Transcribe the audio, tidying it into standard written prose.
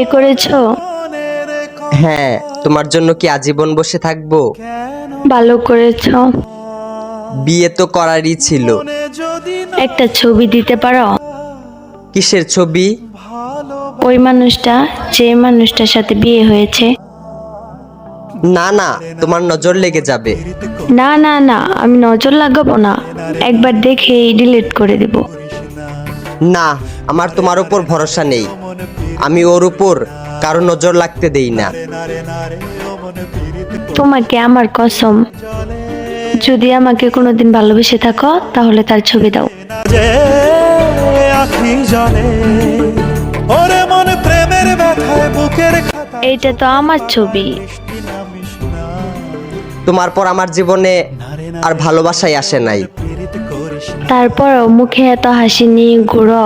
বিয়ে করেছো? হ্যাঁ, তোমার জন্য কি আজীবন বসে থাকবো? ভালো করেছো। বিয়ে তো করারই ছিল। একটা ছবি দিতে পারো? কিসের ছবি? ওই মানুষটা, যে মানুষটার সাথে বিয়ে হয়েছে। না না, তোমার নজর লেগে যাবে। না না না, আমি নজর লাগাবো না, একবার দেখেই ডিলিট করে দেব। না, আমার তোমার উপর ভরসা নেই। আমি ওর উপর কারো নজর লাগতে দেই না। তোমাকে আমার কসম, যদি আমাকে কোনোদিন ভালোবেসে থাকো তাহলে তার ছবি দাও। যে আখি জলে ওরে মন প্রেমের ব্যথায় বুকের খাতা এইটা তো আমার ছবি। তোমার পর আমার জীবনে আর ভালোবাসাই আসে নাই। তারপরও মুখে এত হাসি নিয়ে ঘুরো।